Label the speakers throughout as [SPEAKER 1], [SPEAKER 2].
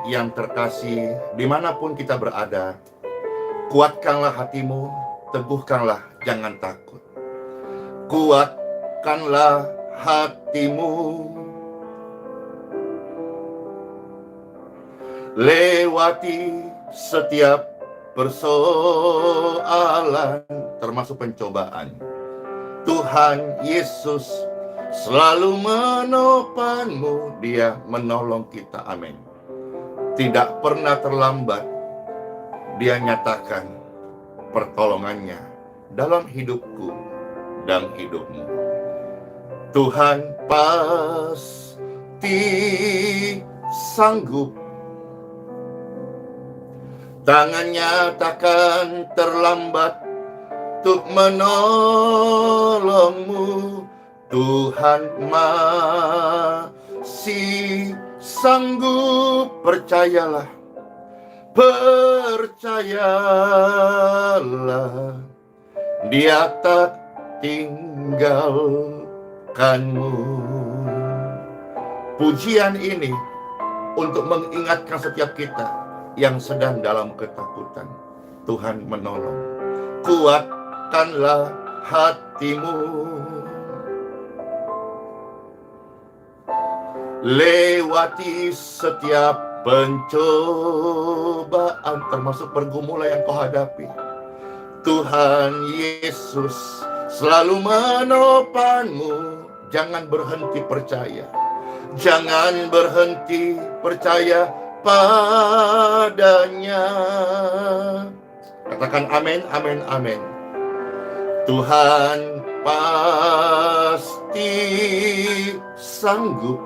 [SPEAKER 1] yang terkasih, dimanapun kita berada, kuatkanlah hatimu, teguhkanlah, jangan takut. Kuatkanlah hatimu, lewati setiap persoalan, termasuk pencobaan. Tuhan Yesus selalu menopangmu, Dia menolong kita, amin. Tidak pernah terlambat Dia nyatakan pertolongannya dalam hidupku dan hidupmu. Tuhan pasti sanggup, tangannya takkan terlambat untuk menolongmu. Tuhan masih sanggup, percayalah, percayalah, Dia tak tinggalkanmu. Pujian ini untuk mengingatkan setiap kita yang sedang dalam ketakutan. Tuhan menolong. Kuatkanlah hatimu, lewati setiap pencobaan, termasuk pergumulan yang kau hadapi. Tuhan Yesus selalu menopangmu. Jangan berhenti percaya, jangan berhenti percaya padanya. Katakan amin, amin, amin. Tuhan pasti sanggup,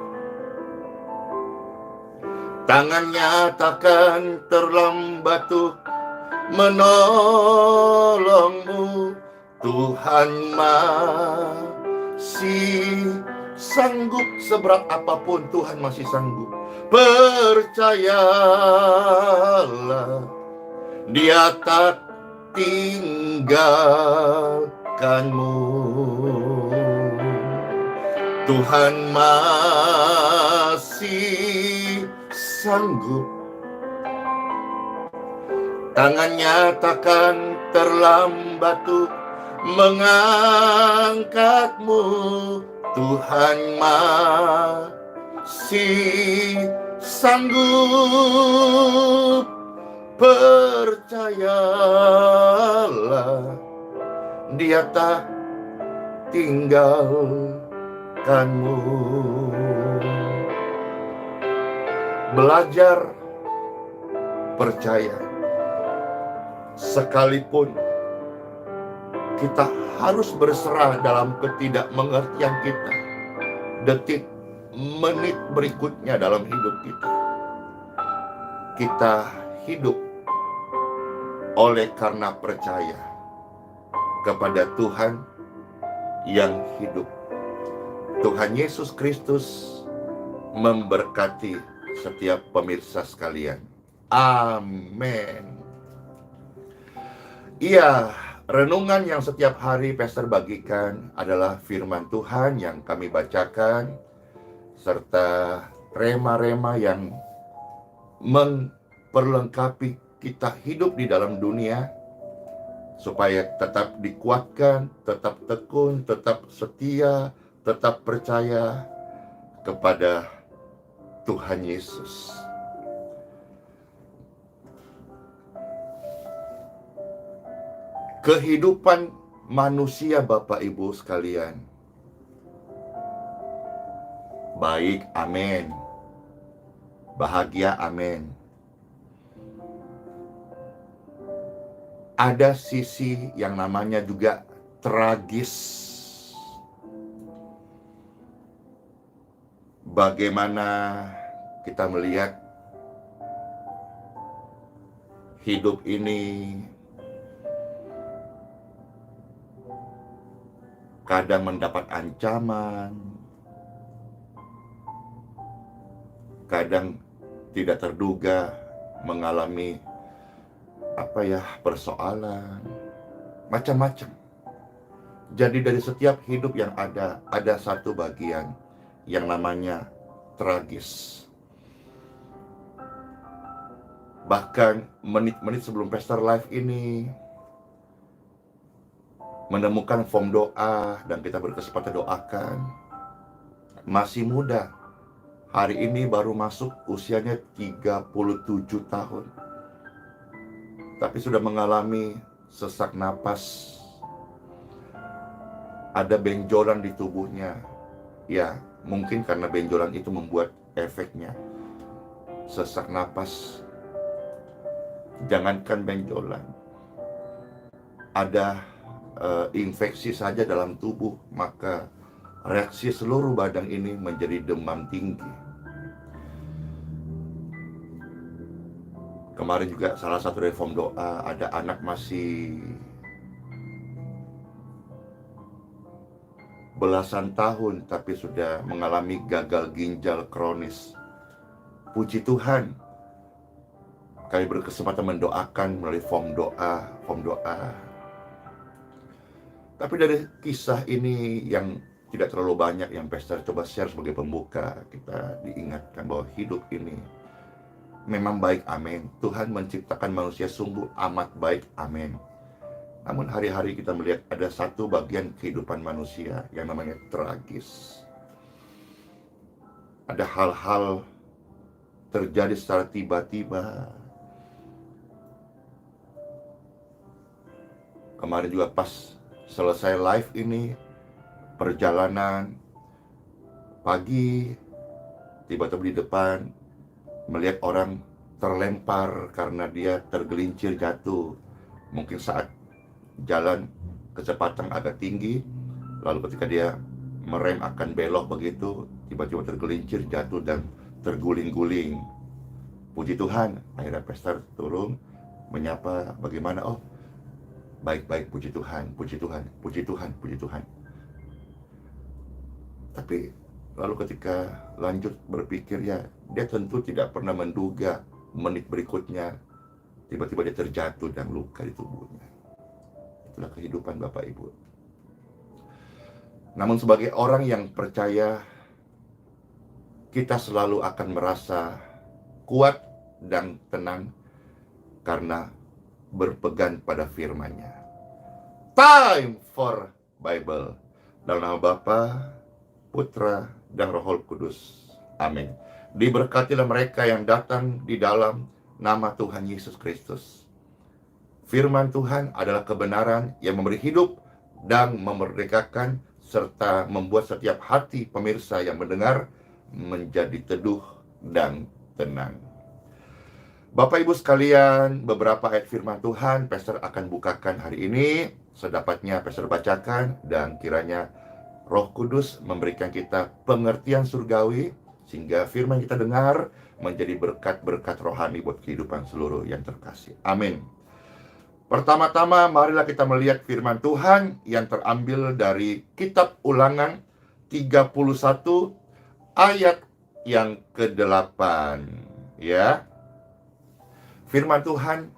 [SPEAKER 1] tangannya takkan terlambat untuk menolongmu. Tuhan masih sanggup, seberat apapun Tuhan masih sanggup. Percayalah, Dia tak tinggalkanmu. Tuhan masih sanggup, tangannya takkan terlambat untuk mengangkatmu. Tuhan masih sanggup, percayalah, Dia tak tinggalkanmu. Belajar percaya, sekalipun kita harus berserah dalam ketidakmengertian kita, detik, menit berikutnya dalam hidup kita. Kita hidup oleh karena percaya kepada Tuhan yang hidup. Tuhan Yesus Kristus memberkati setiap pemirsa sekalian. Amin. Iya, renungan yang setiap hari Pastor bagikan adalah firman Tuhan yang kami bacakan, serta rema-rema yang memperlengkapi kita hidup di dalam dunia, supaya tetap dikuatkan, tetap tekun, tetap setia, tetap percaya kepada Tuhan Yesus. Kehidupan manusia, Bapak Ibu sekalian, baik, amin. Bahagia, amin. Ada sisi yang namanya juga tragis. Bagaimana kita melihat hidup ini kadang mendapat ancaman, kadang tidak terduga mengalami persoalan, macam-macam. Jadi dari setiap hidup yang ada satu bagian yang namanya tragis. Bahkan menit-menit sebelum Pastor Live ini menemukan form doa dan kita berkesempatan doakan. Masih muda, hari ini baru masuk usianya 37 tahun, tapi sudah mengalami sesak napas, ada benjolan di tubuhnya. Ya, mungkin karena benjolan itu membuat efeknya sesak napas. Jangankan benjolan, ada infeksi saja dalam tubuh, maka reaksi seluruh badan ini menjadi demam tinggi. Kemarin juga salah satu dari form doa, ada anak masih belasan tahun tapi sudah mengalami gagal ginjal kronis. Puji Tuhan, kami berkesempatan mendoakan melalui form doa. Tapi dari kisah ini yang tidak terlalu banyak yang Pastor coba share sebagai pembuka, kita diingatkan bahwa hidup ini memang baik, amin. Tuhan menciptakan manusia sungguh amat baik, amin. Namun hari-hari kita melihat ada satu bagian kehidupan manusia yang namanya tragis. Ada hal-hal terjadi secara tiba-tiba. Kemarin juga pas selesai live ini, perjalanan pagi, tiba-tiba di depan melihat orang terlempar karena dia tergelincir jatuh. Mungkin saat jalan kecepatan agak tinggi, lalu ketika dia merem akan belok begitu, tiba-tiba tergelincir jatuh dan terguling-guling. Puji Tuhan, akhirnya Pastor turun menyapa, bagaimana? Oh, baik-baik, puji Tuhan, puji Tuhan, puji Tuhan, puji Tuhan. Tapi lalu ketika lanjut berpikir, ya dia tentu tidak pernah menduga menit berikutnya tiba-tiba dia terjatuh dan luka di tubuhnya. Itulah kehidupan Bapak Ibu. Namun sebagai orang yang percaya, kita selalu akan merasa kuat dan tenang karena berpegang pada firman-Nya. Time for Bible. Dalam nama Bapa, Putra, dan Roh Kudus. Amin. Diberkatilah mereka yang datang di dalam nama Tuhan Yesus Kristus. Firman Tuhan adalah kebenaran yang memberi hidup dan memerdekakan, serta membuat setiap hati pemirsa yang mendengar menjadi teduh dan tenang. Bapak Ibu sekalian, beberapa ayat firman Tuhan Pastor akan bukakan hari ini. Sedapatnya Pastor bacakan, dan kiranya Roh Kudus memberikan kita pengertian surgawi, sehingga firman kita dengar menjadi berkat-berkat rohani buat kehidupan seluruh yang terkasih. Amin. Pertama-tama, marilah kita melihat firman Tuhan yang terambil dari kitab Ulangan 31 ayat yang ke-8. Ya. Firman Tuhan,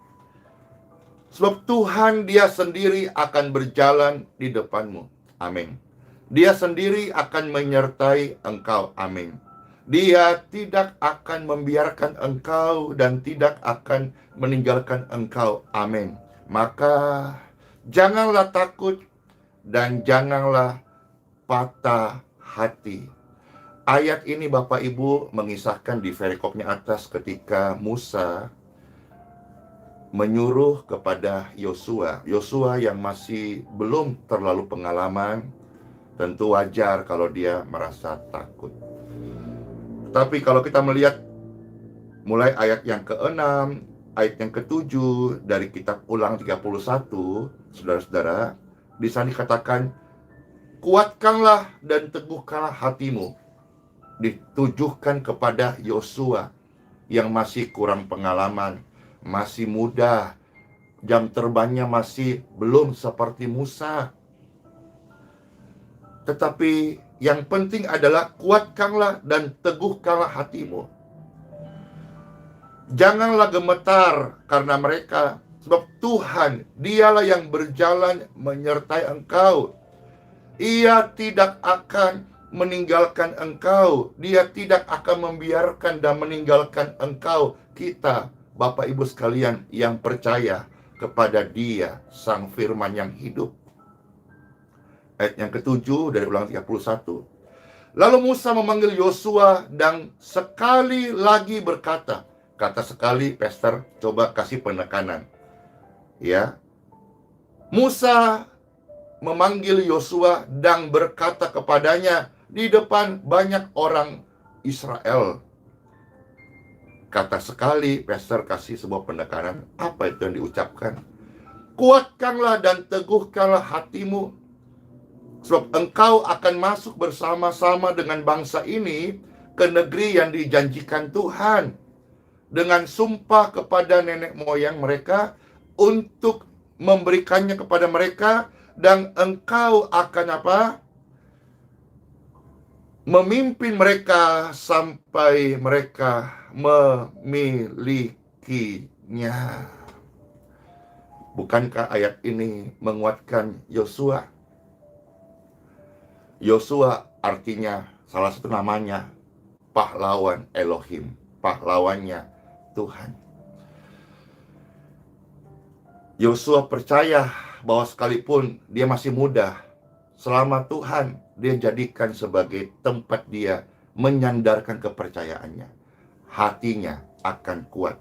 [SPEAKER 1] sebab Tuhan Dia sendiri akan berjalan di depanmu. Amin. Dia sendiri akan menyertai engkau. Amin. Dia tidak akan membiarkan engkau dan tidak akan meninggalkan engkau. Amin. Maka janganlah takut dan janganlah patah hati. Ayat ini Bapak Ibu mengisahkan di perikopnya atas ketika Musa menyuruh kepada Yosua yang masih belum terlalu pengalaman. Tentu wajar kalau dia merasa takut. Tapi kalau kita melihat mulai ayat yang ke-6, ayat yang ke-7 dari kitab Ulangan 31, saudara-saudara, di sana dikatakan, kuatkanlah dan teguhkanlah hatimu. Ditujukan kepada Yosua yang masih kurang pengalaman, masih muda, jam terbangnya masih belum seperti Musa. Tetapi yang penting adalah kuatkanlah dan teguhkanlah hatimu. Janganlah gemetar karena mereka, sebab Tuhan Dialah yang berjalan menyertai engkau. Ia tidak akan meninggalkan engkau. Dia tidak akan membiarkan dan meninggalkan engkau. Kita Bapak Ibu sekalian yang percaya kepada Dia, Sang Firman yang hidup. Ayat yang ke-7 dari Ulangan 31. Lalu Musa memanggil Yosua dan sekali lagi berkata. Kata sekali, Pastor, coba kasih penekanan. Ya. Musa memanggil Yosua dan berkata kepadanya di depan banyak orang Israel. Kata sekali, Pastor kasih sebuah penekanan. Apa itu yang diucapkan? Kuatkanlah dan teguhkanlah hatimu, sebab engkau akan masuk bersama-sama dengan bangsa ini ke negeri yang dijanjikan Tuhan, dengan sumpah kepada nenek moyang mereka untuk memberikannya kepada mereka, dan engkau akan apa? Memimpin mereka sampai mereka memilikinya. Bukankah ayat ini menguatkan Yosua? Yosua artinya, salah satu namanya, pahlawan Elohim, pahlawannya Tuhan. Yosua percaya bahwa sekalipun dia masih muda, selama Tuhan dia jadikan sebagai tempat dia menyandarkan kepercayaannya, hatinya akan kuat.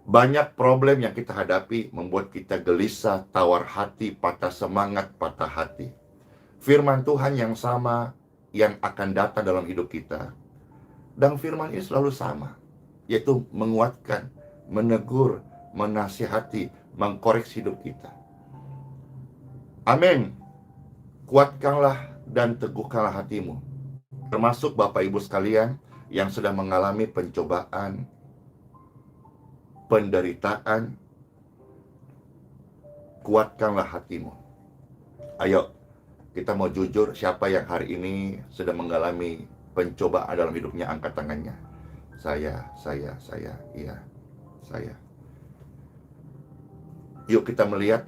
[SPEAKER 1] Banyak problem yang kita hadapi membuat kita gelisah, tawar hati, patah semangat, patah hati. Firman Tuhan yang sama yang akan datang dalam hidup kita, dan firman ini selalu sama, yaitu menguatkan, menegur, menasihati, mengkoreksi hidup kita. Amin. Kuatkanlah dan teguhkanlah hatimu. Termasuk Bapak Ibu sekalian yang sedang mengalami pencobaan, penderitaan, kuatkanlah hatimu. Ayo, kita mau jujur, siapa yang hari ini sedang mengalami pencobaan dalam hidupnya, angkat tangannya. Saya, iya, saya. Yuk kita melihat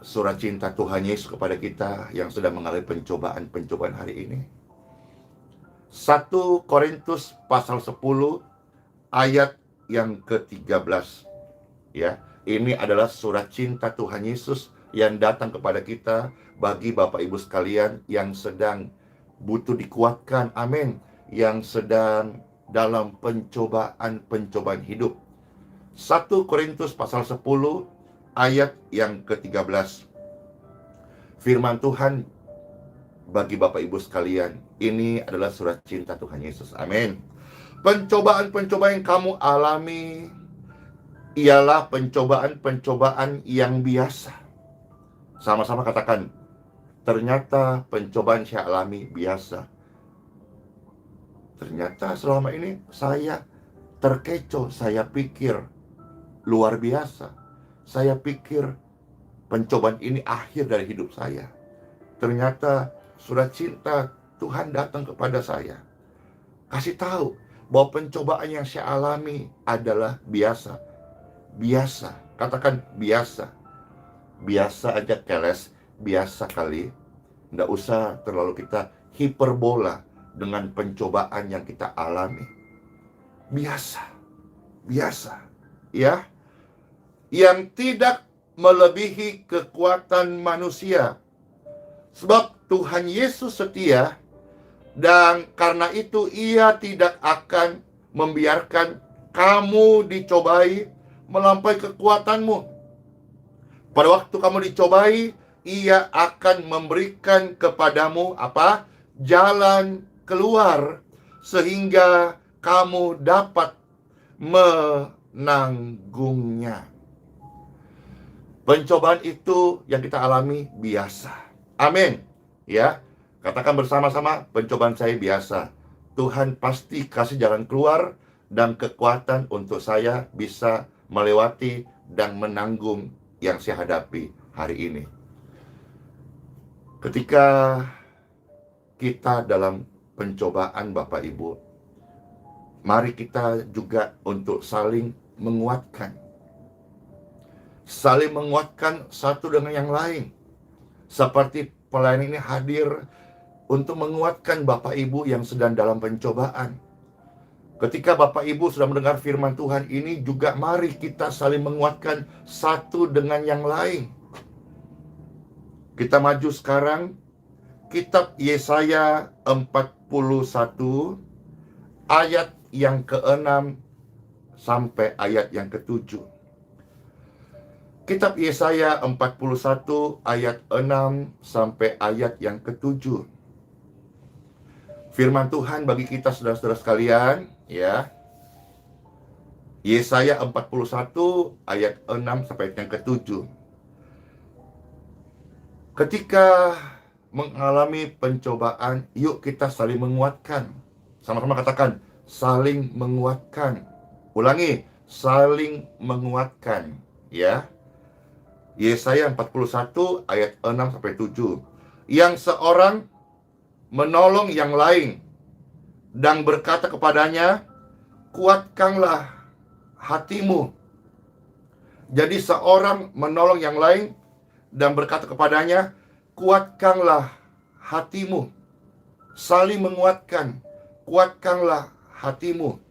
[SPEAKER 1] surat cinta Tuhan Yesus kepada kita yang sedang mengalami pencobaan hari ini. 1 Korintus pasal 10 ayat yang ke-13. Ya, ini adalah surat cinta Tuhan Yesus yang datang kepada kita bagi Bapak Ibu sekalian yang sedang butuh dikuatkan, amin, yang sedang dalam pencobaan hidup. 1 Korintus pasal 10 ayat yang ke-13. Firman Tuhan bagi Bapak Ibu sekalian, ini adalah surat cinta Tuhan Yesus, amin. Pencobaan-pencobaan yang kamu alami ialah pencobaan-pencobaan yang biasa. Sama-sama katakan, ternyata pencobaan saya alami biasa. Ternyata selama ini saya terkecoh, saya pikir luar biasa. Saya pikir pencobaan ini akhir dari hidup saya. Ternyata surat cinta Tuhan datang kepada saya, kasih tahu bahwa pencobaan yang saya alami adalah biasa. Biasa, katakan biasa. Biasa aja keles, biasa kali. Nggak usah terlalu kita hiperbola dengan pencobaan yang kita alami. Biasa, ya. Yang tidak melebihi kekuatan manusia. Sebab Tuhan Yesus setia, dan karena itu Ia tidak akan membiarkan kamu dicobai melampaui kekuatanmu. Pada waktu kamu dicobai, Ia akan memberikan kepadamu apa? Jalan keluar sehingga kamu dapat menanggungnya. Pencobaan itu yang kita alami biasa. Amin. Ya, katakan bersama-sama, pencobaan saya biasa. Tuhan pasti kasih jalan keluar dan kekuatan untuk saya bisa melewati dan menanggung yang saya hadapi hari ini. Ketika kita dalam pencobaan Bapak Ibu, mari kita juga untuk saling menguatkan. Saling menguatkan satu dengan yang lain. Seperti pelayan ini hadir untuk menguatkan Bapak Ibu yang sedang dalam pencobaan. Ketika Bapak Ibu sudah mendengar firman Tuhan ini juga, mari kita saling menguatkan satu dengan yang lain. Kita maju sekarang, kitab Yesaya 41 ayat yang ke-6 sampai ayat yang ke-7. Kitab Yesaya 41 ayat 6 sampai ayat yang ke-7. Firman Tuhan bagi kita saudara-saudara sekalian, ya. Yesaya 41 ayat 6 sampai ayat yang ke-7. Ketika mengalami pencobaan, yuk kita saling menguatkan. Sama-sama katakan, saling menguatkan. Ulangi, saling menguatkan, ya. Yesaya 41 ayat 6 sampai 7. Yang seorang menolong yang lain dan berkata kepadanya, kuatkanlah hatimu. Jadi seorang menolong yang lain dan berkata kepadanya, kuatkanlah hatimu. Saling menguatkan, kuatkanlah hatimu.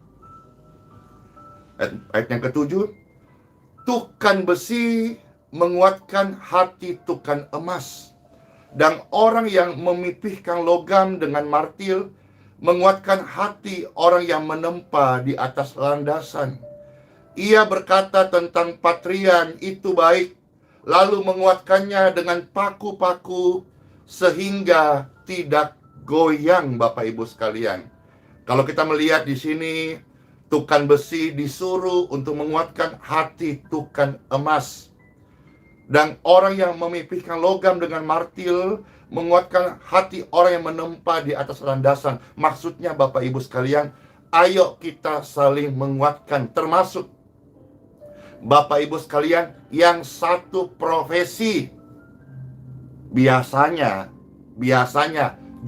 [SPEAKER 1] Ayat yang ke-7, tukan besi menguatkan hati tukan emas, dan orang yang memipihkan logam dengan martil menguatkan hati orang yang menempa di atas landasan. Ia berkata tentang patrian itu baik, lalu menguatkannya dengan paku-paku sehingga tidak goyang. Bapak Ibu sekalian, kalau kita melihat di sini, tukan besi disuruh untuk menguatkan hati tukan emas, dan orang yang memipihkan logam dengan martil menguatkan hati orang yang menempa di atas landasan. Maksudnya Bapak Ibu sekalian, ayo kita saling menguatkan, termasuk Bapak Ibu sekalian yang satu profesi. Biasanya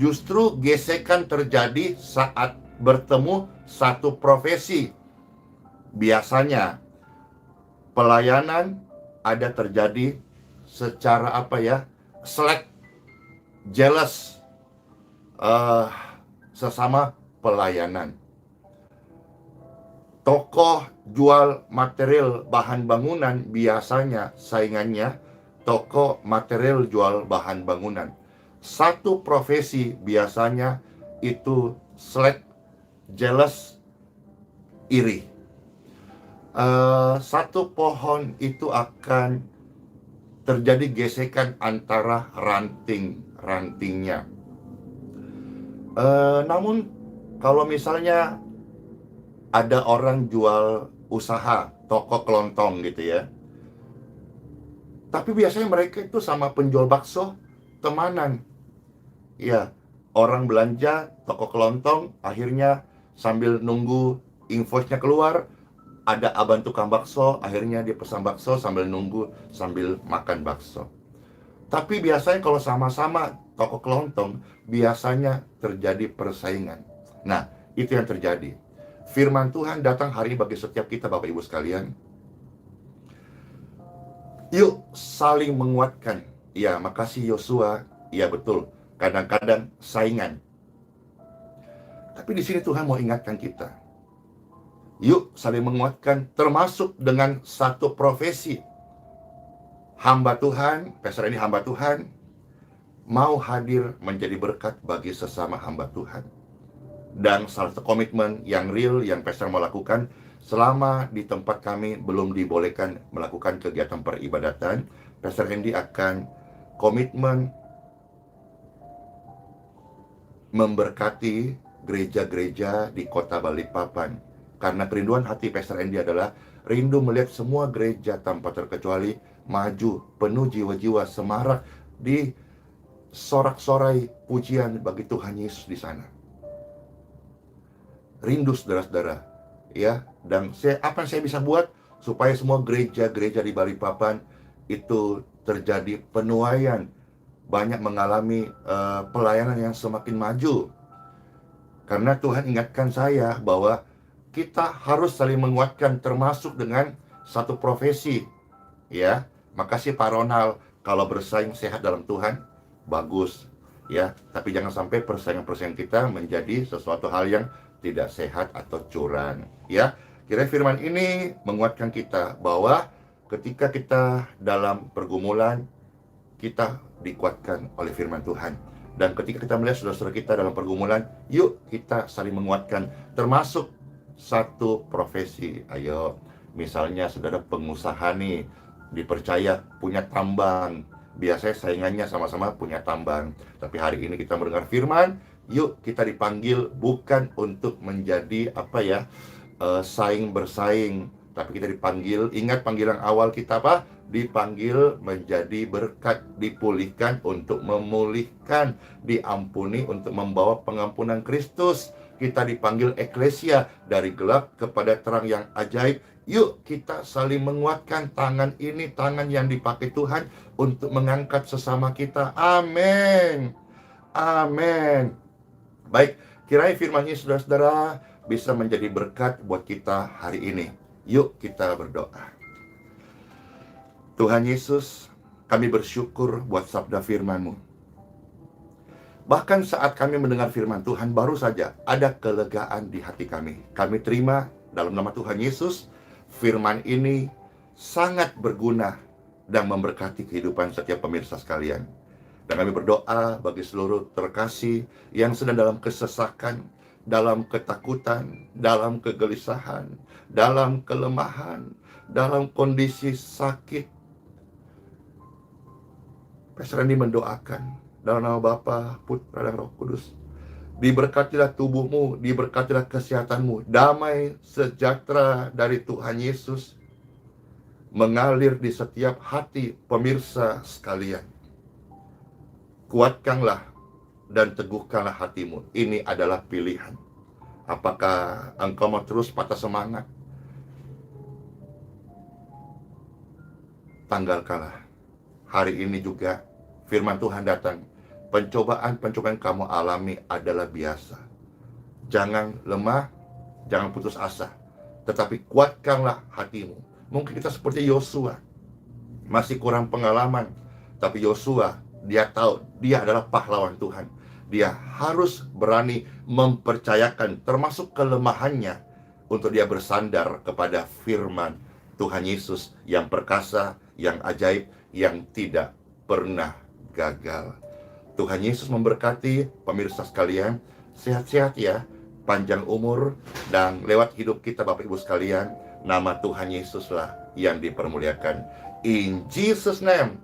[SPEAKER 1] justru gesekan terjadi saat bertemu satu profesi. Biasanya pelayanan ada terjadi secara selek, jealous, sesama pelayanan. Toko jual material bahan bangunan biasanya saingannya toko material jual bahan bangunan. Satu profesi biasanya itu selek, jealous, iri. Satu pohon itu akan terjadi gesekan antara ranting-rantingnya. Namun kalau misalnya ada orang jual usaha, toko kelontong gitu ya, tapi biasanya mereka itu sama penjual bakso temanan. Ya, orang belanja toko kelontong, akhirnya sambil nunggu invoice-nya keluar, ada abang tukang bakso, akhirnya dia pesan bakso sambil nunggu, sambil makan bakso. Tapi biasanya kalau sama-sama toko kelontong, biasanya terjadi persaingan. Nah, itu yang terjadi. Firman Tuhan datang hari ini bagi setiap kita, Bapak Ibu sekalian. Yuk saling menguatkan. Ya, makasih Yosua. Ya betul, kadang-kadang saingan. Tapi di sini Tuhan mau ingatkan kita. Yuk saling menguatkan, termasuk dengan satu profesi. Hamba Tuhan, Pastor ini hamba Tuhan, mau hadir menjadi berkat bagi sesama hamba Tuhan. Dan salah satu komitmen yang real yang Pastor mau lakukan, selama di tempat kami belum dibolehkan melakukan kegiatan peribadatan, Pastor Hendy akan komitmen memberkati gereja-gereja di kota Balikpapan. Karena kerinduan hati Pastor Hendy adalah rindu melihat semua gereja tanpa terkecuali maju, penuh jiwa-jiwa semarak di sorak-sorai pujian bagi Tuhan Yesus di sana. Rindu saudara-saudara, ya. Dan apa yang saya bisa buat supaya semua gereja-gereja di Balikpapan itu terjadi penuaian, banyak mengalami pelayanan yang semakin maju. Karena Tuhan ingatkan saya bahwa kita harus saling menguatkan, termasuk dengan satu profesi, ya. Makasih Pak Ronald, kalau bersaing sehat dalam Tuhan, bagus, ya. Tapi jangan sampai persaingan-persaingan kita menjadi sesuatu hal yang tidak sehat atau curang. Ya, kira firman ini menguatkan kita bahwa ketika kita dalam pergumulan, kita dikuatkan oleh firman Tuhan. Dan ketika kita melihat saudara-saudara kita dalam pergumulan, yuk kita saling menguatkan. Termasuk satu profesi. Ayo, misalnya saudara pengusaha nih, dipercaya punya tambang. Biasanya saingannya sama-sama punya tambang. Tapi hari ini kita mendengar firman, yuk kita dipanggil bukan untuk menjadi saing bersaing, tapi kita dipanggil, ingat panggilan awal kita apa? Dipanggil menjadi berkat, dipulihkan untuk memulihkan, diampuni untuk membawa pengampunan Kristus. Kita dipanggil eklesia, dari gelap kepada terang yang ajaib. Yuk kita saling menguatkan. Tangan ini tangan yang dipakai Tuhan untuk mengangkat sesama kita. Amin. Amin. Baik, kiranya firman-Nya saudara-saudara bisa menjadi berkat buat kita hari ini. Yuk kita berdoa. Tuhan Yesus, kami bersyukur buat sabda firman-Mu. Bahkan saat kami mendengar firman Tuhan, baru saja ada kelegaan di hati kami. Kami terima dalam nama Tuhan Yesus, firman ini sangat berguna dan memberkati kehidupan setiap pemirsa sekalian. Dan kami berdoa bagi seluruh terkasih yang sedang dalam kesesakan, dalam ketakutan, dalam kegelisahan, dalam kelemahan, dalam kondisi sakit. Pastor Randy mendoakan dalam nama Bapa, Putra, dan Roh Kudus. Diberkatilah tubuhmu, diberkatilah kesehatanmu. Damai sejahtera dari Tuhan Yesus mengalir di setiap hati pemirsa sekalian. Kuatkanlah dan teguhkanlah hatimu. Ini adalah pilihan. Apakah engkau mau terus patah semangat? Tanggalkanlah. Hari ini juga firman Tuhan datang. Pencobaan-pencobaan kamu alami adalah biasa. Jangan lemah, jangan putus asa, tetapi kuatkanlah hatimu. Mungkin kita seperti Yosua, masih kurang pengalaman, tapi Yosua, dia tahu dia adalah pahlawan Tuhan. Dia harus berani mempercayakan termasuk kelemahannya untuk dia bersandar kepada firman Tuhan Yesus yang perkasa, yang ajaib, yang tidak pernah gagal. Tuhan Yesus memberkati pemirsa sekalian. Sehat-sehat ya, panjang umur, dan lewat hidup kita Bapak Ibu sekalian, nama Tuhan Yesuslah yang dipermuliakan. In Jesus name.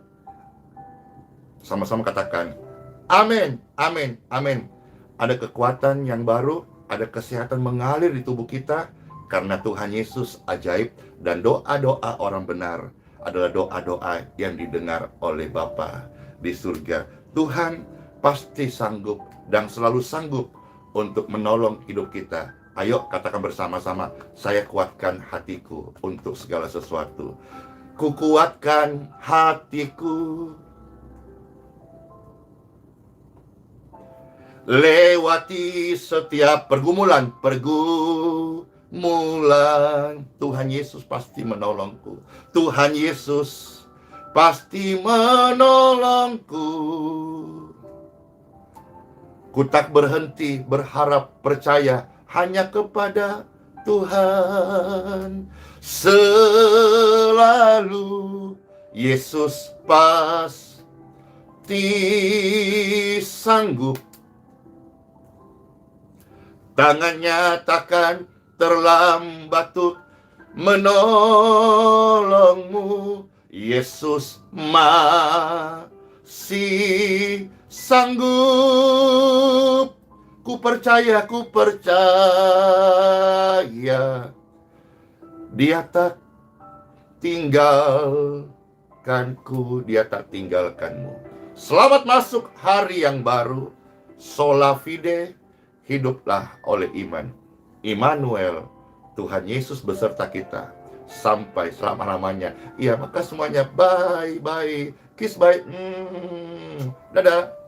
[SPEAKER 1] Sama-sama katakan amin, amin, amin. Ada kekuatan yang baru, ada kesehatan mengalir di tubuh kita karena Tuhan Yesus ajaib. Dan doa-doa orang benar adalah doa-doa yang didengar oleh Bapa di surga. Tuhan pasti sanggup dan selalu sanggup untuk menolong hidup kita. Ayo katakan bersama-sama, saya kuatkan hatiku untuk segala sesuatu. Kukuatkan hatiku lewati setiap pergumulan. Tuhan Yesus pasti menolongku. Tuhan Yesus pasti menolongku. Ku tak berhenti berharap percaya hanya kepada Tuhan. Selalu Yesus pasti sanggup. Tangannya takkan terlambat untuk menolongmu. Yesus masih sanggup. Ku percaya, Dia tak tinggalkanku, Dia tak tinggalkanmu. Selamat masuk hari yang baru. Sola fide, hiduplah oleh iman. Immanuel, Tuhan Yesus beserta kita sampai selama-lamanya. Iya, maka semuanya bye-bye. Kiss bye. Dadah.